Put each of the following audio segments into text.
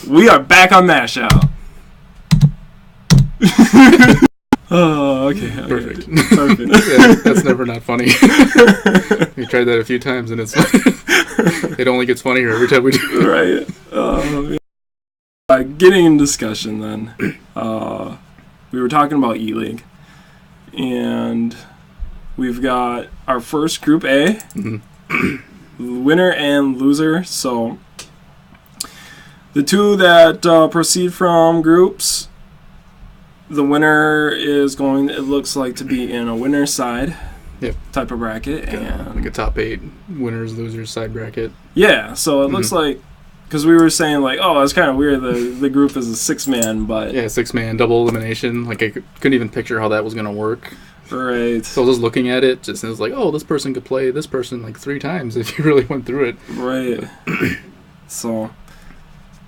We are back on MASHOUT. Oh, okay. Perfect. Perfect. Yeah, that's never not funny. We tried that a few times, and it only gets funnier every time we do it. Right. Getting in discussion then. We were talking about ELEAGUE, and we've got our first Group A, winner and loser. So the two that proceed from groups, the winner is going, it looks like, to be in a winner's side type of bracket. And like a top 8 winners, losers side bracket. Yeah, so it looks like, because we were saying, like, oh, it's kind of weird, the group is a 6-man, but... Yeah, 6-man, double elimination. Like, I couldn't even picture how that was going to work. Right. So I was just looking at it, it was like, oh, this person could play this person, like, 3 times if you really went through it. Right. So...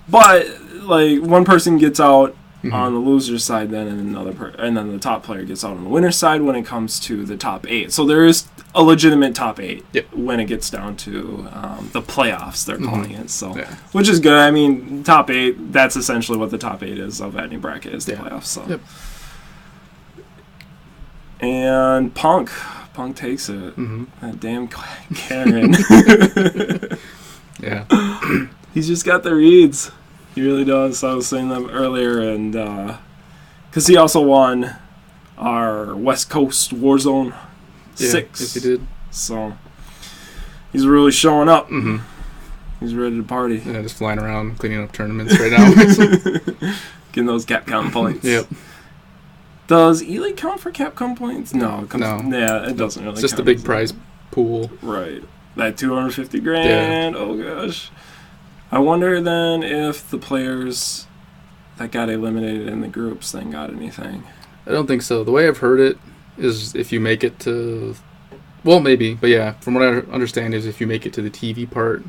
But, like, one person gets out on the loser's side, then and then the top player gets out on the winner's side when it comes to the top 8. So there is a legitimate top 8 when it gets down to the playoffs, they're calling it. So, which is good. I mean, top 8, that's essentially what the top 8 is of any bracket, is the playoffs. So. And Punk takes it. That damn Karen. Yeah. He's just got the reads. He really does. I was saying them earlier, and because he also won our Westcoast Warzone 6. Yes, he did. So he's really showing up. He's ready to party. Yeah, just flying around, cleaning up tournaments right now. Getting those Capcom points. Yep. Does ELEAGUE count for Capcom points? No. No. Yeah, it doesn't really. It's just count, the big prize pool. Right. That $250,000. Yeah. Oh gosh. I wonder then if the players that got eliminated in the groups then got anything. I don't think so. The way I've heard it is if you make it to... Well, maybe, but yeah, from what I understand is if you make it to the TV part,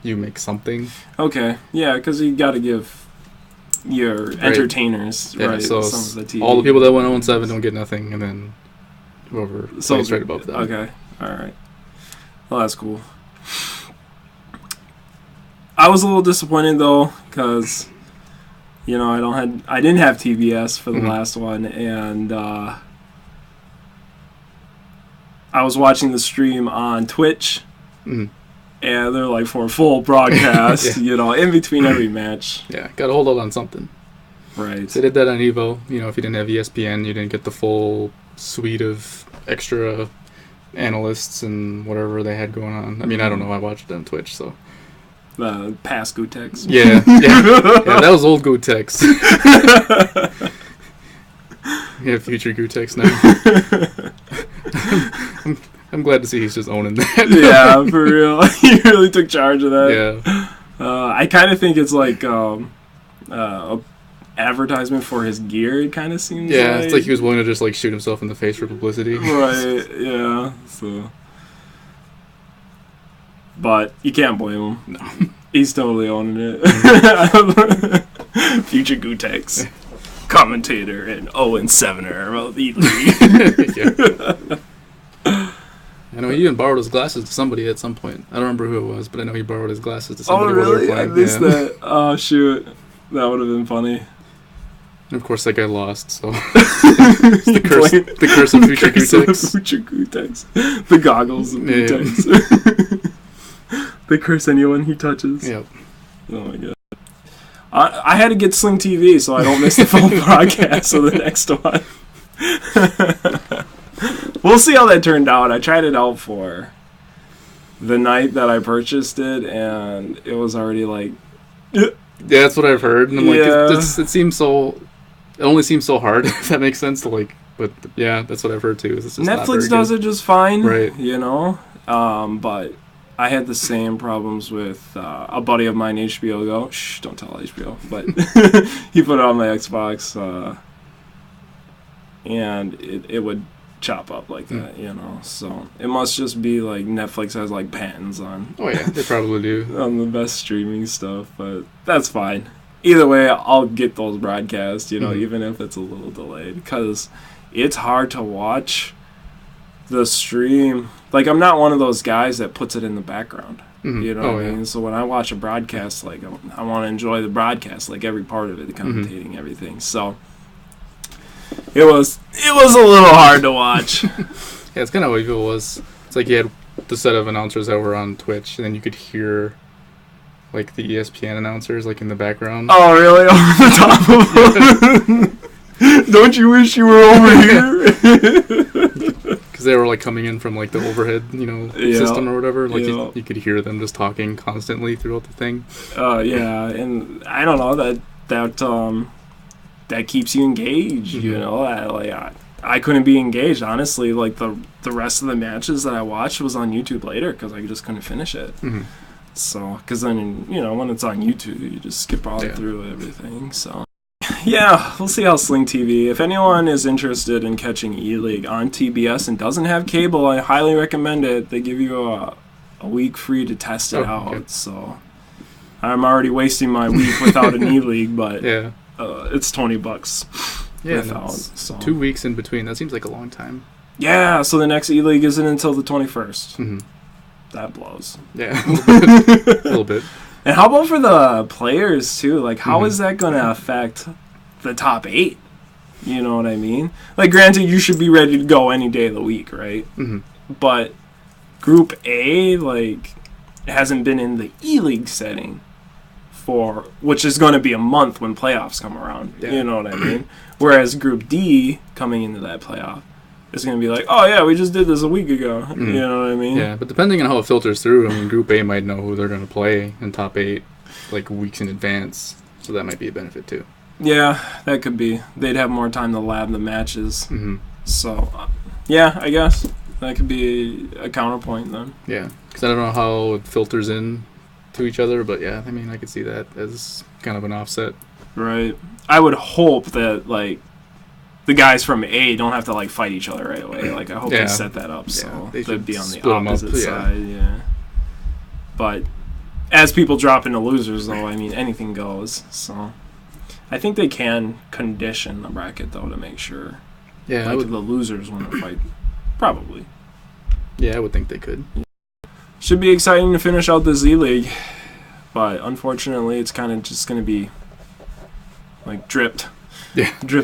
you make something. Okay, yeah, because you got to give your entertainers, yeah, right, so some of the TV. All the people that went 0-7 don't get nothing, and then whoever plays right above them. Okay, all right. Well, that's cool. I was a little disappointed though, because you know I didn't have TBS for the last one, and I was watching the stream on Twitch, and they're like for a full broadcast, you know, in between every match. Yeah, got to hold out on something. Right. They did that on Evo. You know, if you didn't have ESPN, you didn't get the full suite of extra analysts and whatever they had going on. I mean, I don't know. I watched it on Twitch, so. Past Gutex. Yeah, that was old Gutex. Yeah, future Gutex now. I'm glad to see he's just owning that. Yeah, for real. He really took charge of that. Yeah. I kind of think it's like a advertisement for his gear. It kind of seems. Yeah, it's like he was willing to just like shoot himself in the face for publicity. Right. Yeah. So. But you can't blame him. No. He's totally owning it. Future Gutex. Commentator and 0-7er of E3. I know he even borrowed his glasses to somebody at some point. I don't remember who it was, but I know he borrowed his glasses to somebody. Oh, really? While they were I playing. missed that. Oh, shoot. That would have been funny. And of course, that guy lost, so... the curse of Future Gutex. Future Gutex. The goggles of Gutex. They curse anyone he touches. Yep. Oh my god. I had to get Sling TV so I don't miss the full broadcast of the next one. We'll see how that turned out. I tried it out for the night that I purchased it, and it was already like... Yeah, that's what I've heard. And I'm like, it seems so... It only seems so hard, if that makes sense. To like, but yeah, that's what I've heard too. It's just Netflix does it just fine, right? You know, but I had the same problems with a buddy of mine, HBO Go. Shh, don't tell HBO. But he put it on my Xbox, and it would chop up like that, you know. So it must just be like Netflix has like patents on. Oh yeah, they probably do on the best streaming stuff, but that's fine. Either way, I'll get those broadcasts, you know, even if it's a little delayed, because it's hard to watch the stream. Like, I'm not one of those guys that puts it in the background. Mm-hmm. You know what I mean? So when I watch a broadcast, like I want to enjoy the broadcast, like every part of it, the commentating, everything. So it was a little hard to watch. Yeah, it's kind of what it was. It's like you had the set of announcers that were on Twitch, and then you could hear like the ESPN announcers like in the background. Oh, really? Over the top of them? Don't you wish you were over here? Because they were like coming in from like the overhead, system or whatever. Like you could hear them just talking constantly throughout the thing. Yeah, and I don't know that keeps you engaged. You know, I couldn't be engaged honestly. Like the rest of the matches that I watched was on YouTube later because I just couldn't finish it. Mm-hmm. So, because then when it's on YouTube, you just skip all through everything. So. Yeah, we'll see how Sling TV. If anyone is interested in catching ELEAGUE on TBS and doesn't have cable, I highly recommend it. They give you a week free to test it out. Okay. So I'm already wasting my week without an ELEAGUE, but it's $20. Yeah, without, 2 weeks in between. That seems like a long time. Yeah, so the next ELEAGUE isn't until the 21st. Mm-hmm. That blows. Yeah, a little bit. And how about for the players, too? Like, how is that going to affect the top 8? You know what I mean? Like, granted, you should be ready to go any day of the week, right? Mm-hmm. But Group A, like, hasn't been in the ELEAGUE setting which is going to be a month when playoffs come around. Yeah. You know what I mean? Whereas Group D, coming into that playoff, is going to be like, oh, yeah, we just did this a week ago. Mm-hmm. You know what I mean? Yeah, but depending on how it filters through, I mean, Group A might know who they're going to play in top 8, like, weeks in advance. So that might be a benefit, too. Yeah, that could be. They'd have more time to lab the matches. Mm-hmm. So, yeah, I guess that could be a counterpoint then. Yeah, because I don't know how it filters in to each other, but yeah, I mean, I could see that as kind of an offset. Right. I would hope that, like, the guys from A don't have to, like, fight each other right away. Like, I hope they set that up so they'd be on the opposite side. Yeah. But as people drop into losers, though, I mean, anything goes. So I think they can condition the bracket, though, to make sure. Yeah, like, the losers want to fight. Probably. Yeah, I would think they could. Should be exciting to finish out this ELEAGUE, but unfortunately, it's kind of just going to be like dripped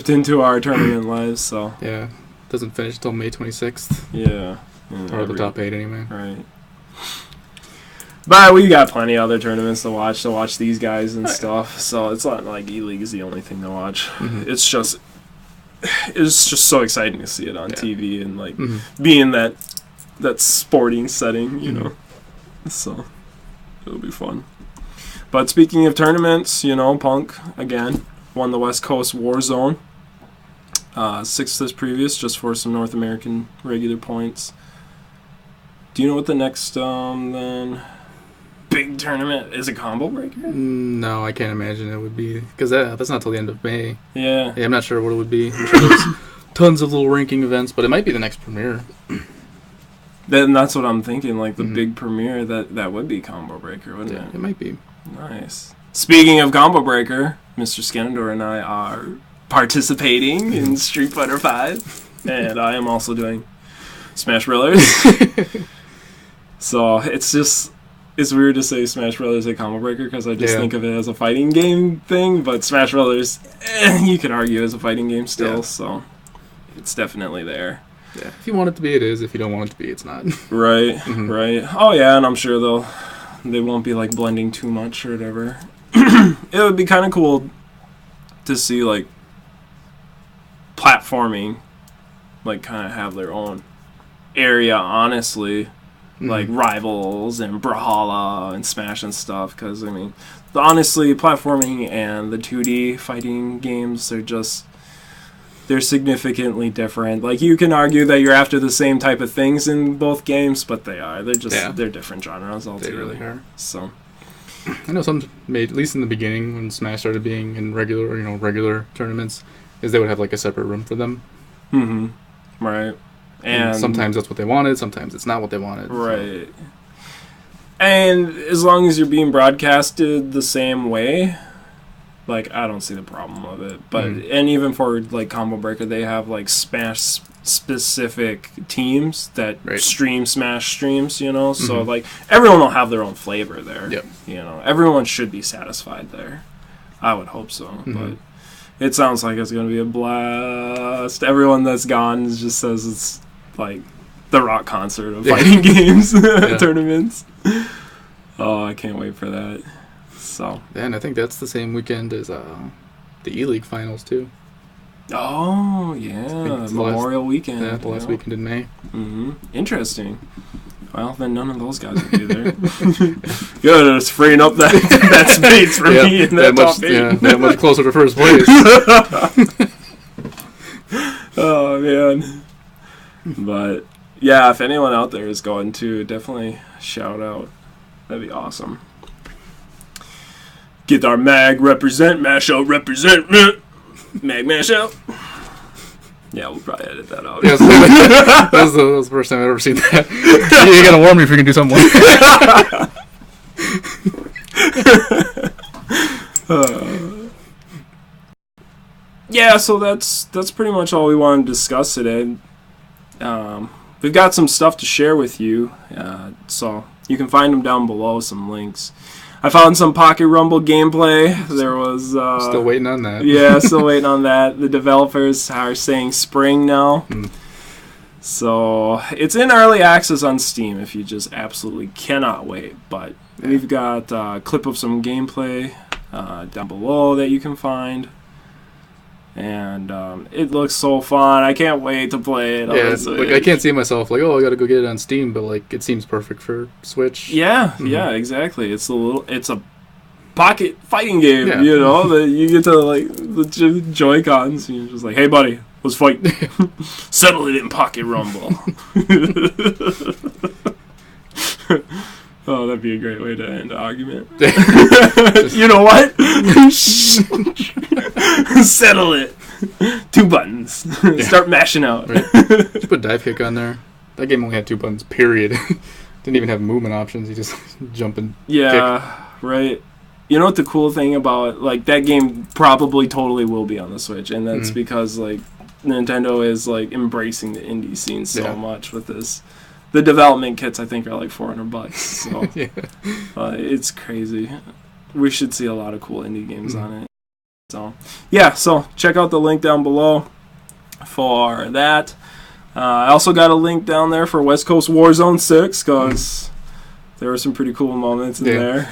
into our tournament lives. So yeah, doesn't finish till May 26th. Yeah, or the top 8 anyway. Right. But we got plenty of other tournaments to watch these guys and stuff. So it's not like ELEAGUE is the only thing to watch. Mm-hmm. It's just so exciting to see it on TV and like be in that sporting setting, you know. So it'll be fun. But speaking of tournaments, Punk again won the Westcoast Warzone. 6th as previous, just for some North American regular points. Do you know what the next then big tournament is? A combo breaker? No, I can't imagine it would be, because that's not till the end of May. Yeah, I'm not sure what it would be. I'm sure there's tons of little ranking events, but it might be the next premiere. Then that's what I'm thinking, like the big premiere, that would be Combo Breaker, wouldn't it? It might be. Nice. Speaking of Combo Breaker, Mr. Scanador and I are participating in Street Fighter V, and I am also doing Smash Brothers. So it's weird to say Smash Brothers a Combo Breaker because I just think of it as a fighting game thing, but Smash Brothers, you could argue is a fighting game still, so it's definitely there. Yeah, if you want it to be, it is. If you don't want it to be, it's not. Right, right. Oh yeah, and I'm sure they won't be like blending too much or whatever. It would be kind of cool to see like platforming, like kind of have their own area. Honestly, like Rivals and Brawlhalla and Smash and stuff. Because I mean, honestly, platforming and the 2D fighting games they're significantly different. Like, you can argue that you're after the same type of things in both games, but they are. They're just they're different genres altogether. They really are. So I know some made, at least in the beginning when Smash started being in regular tournaments, is they would have like a separate room for them. Mm-hmm. Right. And sometimes that's what they wanted, sometimes it's not what they wanted. Right. So. And as long as you're being broadcasted the same way, like, I don't see the problem of it. But and even for like Combo Breaker, they have like Smash specific teams that stream Smash streams, you know. So like everyone will have their own flavor there. Yep. You know, everyone should be satisfied there. I would hope so, but it sounds like it's going to be a blast. Everyone that's gone just says it's like the rock concert of fighting games tournaments. Oh, I can't wait for that. So, and I think that's the same weekend as the ELEAGUE finals too. Oh yeah, Memorial Weekend. Yeah, the last weekend in May. Interesting. Well, then none of those guys will be there. Good, it's freeing up that space for me in that top 8. Yeah, that much closer to first place. Oh man. But yeah, if anyone out there is going to, definitely shout out. That'd be awesome. Get our mag represent, MASHOUT represent, mag MASHOUT. Yeah, we'll probably edit that out. Yeah, that was the first time I've ever seen that. You gotta warn me if you can do something like that. Yeah, so that's pretty much all we want to discuss today. We've got some stuff to share with you, so you can find them down below, some links. I found some Pocket Rumble gameplay. There was... still waiting on that. Yeah, still waiting on that. The developers are saying spring now. So it's in early access on Steam if you just absolutely cannot wait. But we've got a clip of some gameplay down below that you can find. And it looks so fun. I can't wait to play it. Yeah, like I can't see myself like, oh, I gotta go get it on Steam, but like it seems perfect for Switch. Yeah, yeah, exactly. It's a pocket fighting game, you know, that you get to like the Joy-Cons, and you're just like, hey buddy, let's fight. Settle it in Pocket Rumble. Oh, that'd be a great way to end an argument. You know what? Settle it. 2 buttons. Start mashing out. Right. Just put dive kick on there. That game only had 2 buttons, period. Didn't even have movement options. You just jump and kick. Right. You know what the cool thing about, like, that game probably totally will be on the Switch, and that's because, like, Nintendo is, like, embracing the indie scene so much with this. The development kits, I think, are like $400. So it's crazy. We should see a lot of cool indie games on it. So yeah, so check out the link down below for that. I also got a link down there for Westcoast Warzone 6 because there were some pretty cool moments in there.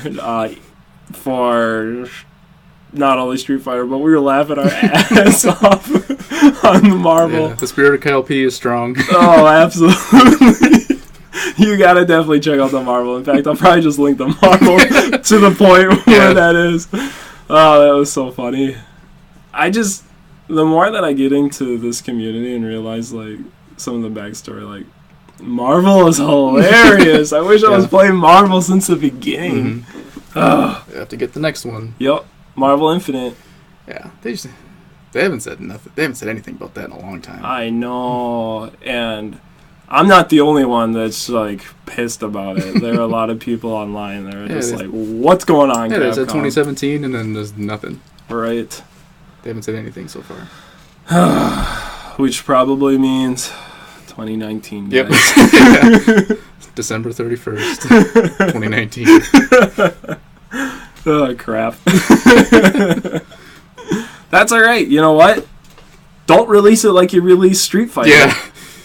For not only Street Fighter, but we were laughing our ass off on the Marvel. Yeah, the spirit of Kyle P is strong. Oh, absolutely. You gotta definitely check out the Marvel. In fact, I'll probably just link the Marvel to the point where that is. Oh, that was so funny. The more that I get into this community and realize, like, some of the backstory, like, Marvel is hilarious. I wish I was playing Marvel since the beginning. You have to get the next one. Yep. Marvel Infinite. Yeah, they haven't said nothing. They haven't said anything about that in a long time. I know, and I'm not the only one that's like pissed about it. There are a lot of people online that are just like, "What's going on?" Yeah, there's a 2017, and then there's nothing. Right. They haven't said anything so far. Which probably means 2019. Yep. December 31st, 2019. Oh, crap. That's alright. You know what? Don't release it like you release Street Fighter. Yeah.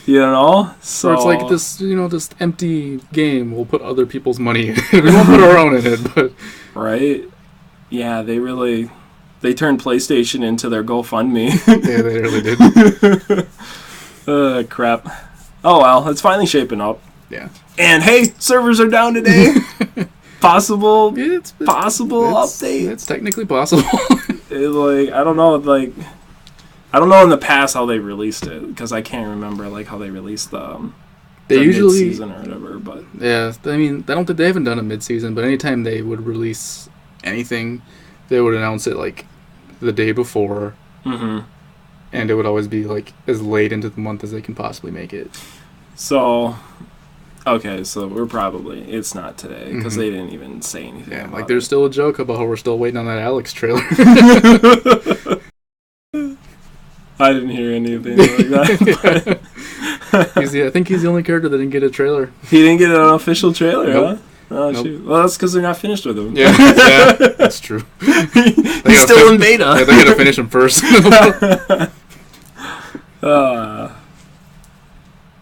You know? So it's like this, you know, this empty game. We'll put other people's money in it. We won't put our own in it, but... Right? Yeah, they turned PlayStation into their GoFundMe. Yeah, they really did. Crap. Oh, well. It's finally shaping up. Yeah. And, hey, servers are down today. Possible update. It's technically possible. I don't know in the past how they released it because I can't remember like how they released the mid-season or whatever. But yeah, I mean, they haven't done a mid-season, but anytime they would release anything, they would announce it like the day before, and it would always be like as late into the month as they can possibly make it. So Okay, so it's not today, because they didn't even say anything about like there's still a joke about how we're still waiting on that Alex trailer. I didn't hear anything like that. I think he's the only character that didn't get a trailer. He didn't get an official trailer, Nope. huh? Oh, shoot. Well, that's because they're not finished with him. Yeah, that's true. He's still in beta. Yeah, they gotta finish him first.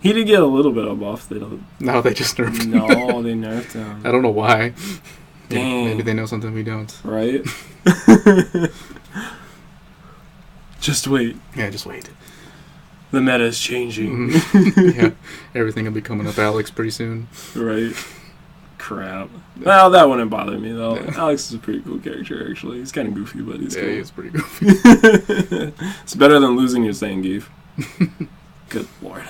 He did get a little bit of buff. No, they just nerfed him. No, they nerfed him. I don't know why. Dang. Maybe they know something we don't. Right? Just wait. Yeah, just wait. The meta is changing. Yeah, everything will be coming up Alex pretty soon. Right. Crap. Well, that wouldn't bother me, though. Yeah. Alex is a pretty cool character, actually. He's kind of goofy, but he's cool. Yeah, he's pretty goofy. It's better than losing your Zangief. Good lord.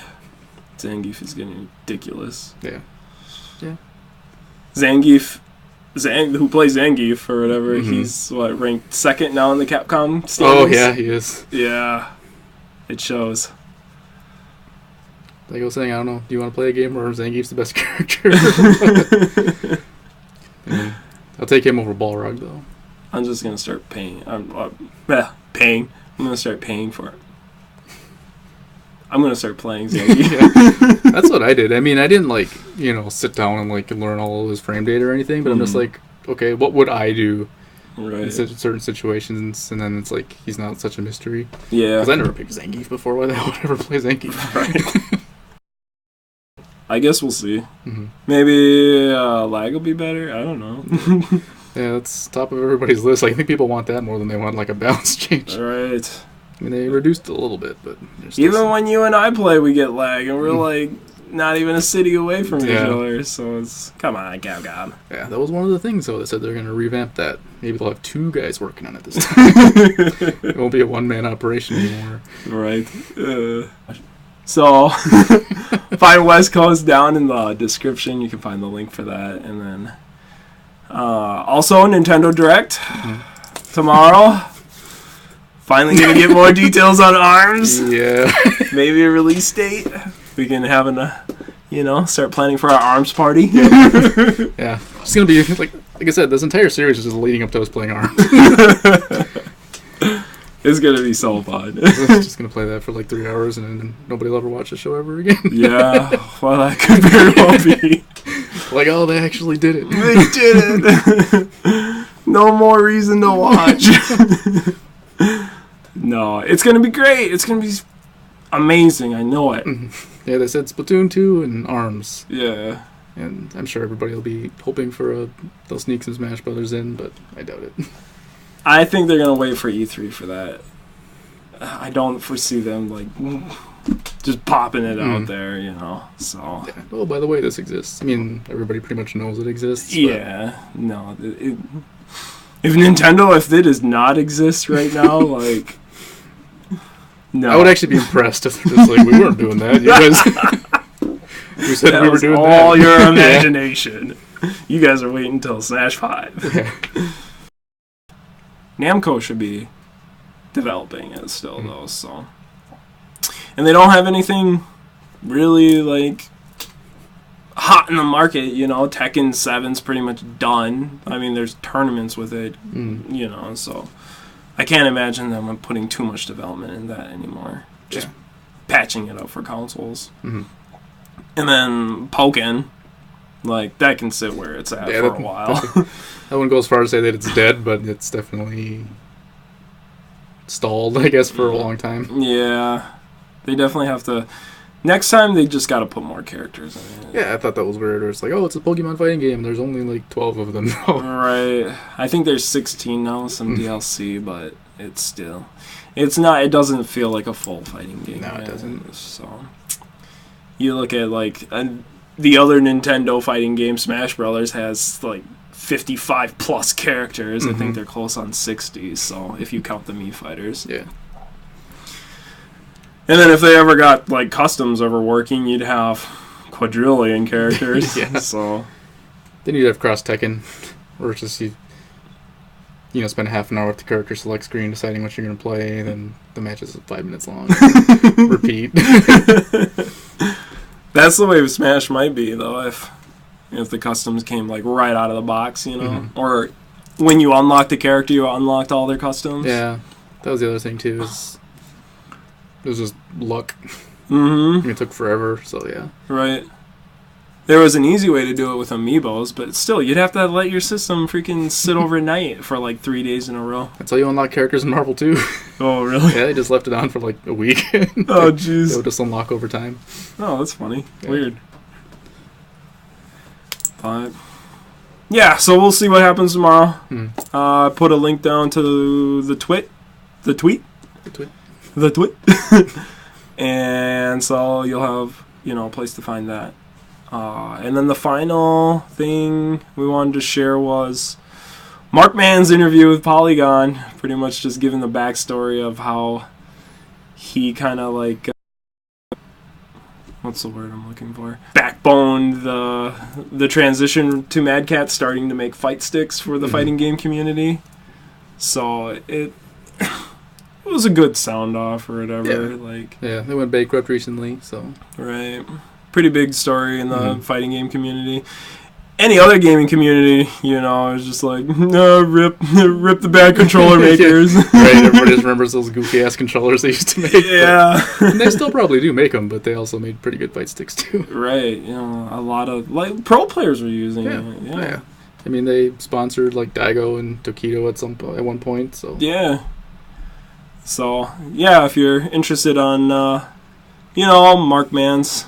Zangief is getting ridiculous. Yeah. Yeah. Zangief, who plays Zangief or whatever, he's, ranked second now in the Capcom standings? Oh, yeah, he is. Yeah. It shows. Like I was saying, I don't know. Do you want to play a game where Zangief's the best character? I'll take him over Balrog, though. I'm just going to start paying. I'm going to start paying for it. I'm going to start playing Zangief. Yeah. That's what I did. I mean, I didn't, sit down and, learn all of his frame data or anything, but I'm just like, okay, what would I do in certain situations? And then it's like, he's not such a mystery. Yeah. Because I never picked Zangief before. Why the hell would I ever play Zangief? Right. I guess we'll see. Maybe lag will be better. I don't know. Yeah, that's top of everybody's list. I think people want that more than they want a balance change. Right. I mean, they reduced it a little bit, but even when you and I play, we get lag, and we're not even a city away from each other. So it's come on, Capcom. Yeah, that was one of the things though. They said they're going to revamp that. Maybe they'll have 2 guys working on it this time. It won't be a one-man operation anymore. Right. So, find West Coast down in the description. You can find the link for that. And then, also, Nintendo Direct tomorrow. Finally going to get more details on ARMS. Yeah. Maybe a release date. We can have start planning for our ARMS party. Yeah. It's going to be, like I said, this entire series is just leading up to us playing ARMS. It's going to be so fun. I'm just going to play that for 3 hours and then nobody will ever watch the show ever again. Yeah, well, that could very well be. Oh, they actually did it. They did it. No more reason to watch. No, it's going to be great. It's going to be amazing. I know it. Yeah, they said Splatoon 2 and ARMS. Yeah. And I'm sure everybody will be hoping for they'll sneak some Smash Brothers in, but I doubt it. I think they're going to wait for E3 for that. I don't foresee them, just popping it out there, so. Yeah. Oh, by the way, this exists. I mean, everybody pretty much knows it exists. Yeah. No. If it does not exist right now, no. I would actually be impressed if they're just we weren't doing that. You guys, we said that we were doing all that. All your imagination. You guys are waiting until Smash 5. Yeah. Namco should be developing it still, though, so. And they don't have anything really, hot in the market, Tekken 7's pretty much done. I mean, there's tournaments with it, so. I can't imagine them putting too much development in that anymore. Just patching it up for consoles. And then Pokken, that can sit where it's at for a while. I wouldn't go as far as say that it's dead, but it's definitely stalled, I guess, for a long time. Yeah. They definitely have to. Next time, they just got to put more characters in it. Yeah, I thought that was weird. It's it's a Pokemon fighting game. There's only 12 of them now. Right. I think there's 16 now, some DLC, but it's still. It's not. It doesn't feel like a full fighting game. No, it doesn't. So. You look at, the other Nintendo fighting game, Smash Brothers, has, 55 plus characters. I think they're close on 60, so if you count the Mii fighters. Yeah. And then if they ever got customs ever working, you'd have quadrillion characters. Yeah. So then you'd have cross Tekken, where it's just you spend half an hour with the character select screen deciding what you're going to play, then the match is 5 minutes long. Repeat. That's the way Smash might be, though, if the customs came like right out of the box, you know, or when you unlocked the character, you unlocked all their customs. Yeah, that was the other thing too. It was just luck. Mm-hmm. It took forever, so yeah. Right. There was an easy way to do it with amiibos, but still, you'd have to let your system freaking sit overnight for like 3 days in a row. That's how you unlock characters in Marvel too. Oh, really? Yeah, they just left it on for like a week. Oh, jeez. They would just unlock over time. Oh, that's funny. Yeah. Weird. But yeah, so we'll see what happens tomorrow. Put a link down to the tweet. And so you'll have, a place to find that. And then the final thing we wanted to share was Mark Mann's interview with Polygon, pretty much just giving the backstory of how he kind of like, what's the word I'm looking for? Backboned the transition to Madcatz, starting to make fight sticks for the fighting game community. So it was a good sound off or whatever. Yeah, they went bankrupt recently, so right. Pretty big story in the fighting game community. Any other gaming community, is just like, no, rip the bad controller makers. Right, everybody just remembers those goofy-ass controllers they used to make. Yeah. And they still probably do make them, but they also made pretty good fight sticks, too. Right, a lot of, pro players were using it. Yeah. I mean, they sponsored, Daigo and Tokido at one point, so. Yeah. So, yeah, if you're interested on, Mark Mann's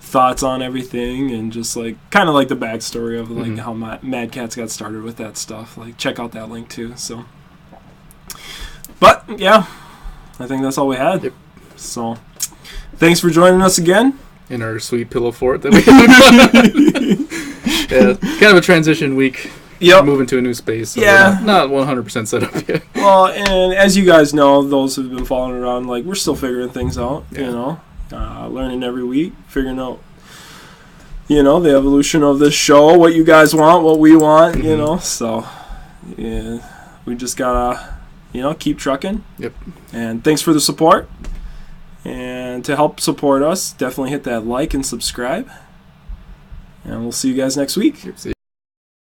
thoughts on everything and just kind of the backstory of how Madcatz got started with that stuff, check out that link too. So, but yeah, I think that's all we had. Yep. So, thanks for joining us again in our sweet pillow fort that we have. Yeah, kind of a transition week. Yep. Moving to a new space. So yeah. Not 100% set up yet. Well, and as you guys know, those who've been following around, we're still figuring things out. Yeah. Learning every week, figuring out, the evolution of this show, what you guys want, what we want, so, yeah, we just gotta, keep trucking. Yep. And thanks for the support. And to help support us, definitely hit that like and subscribe. And we'll see you guys next week. Yep, see you.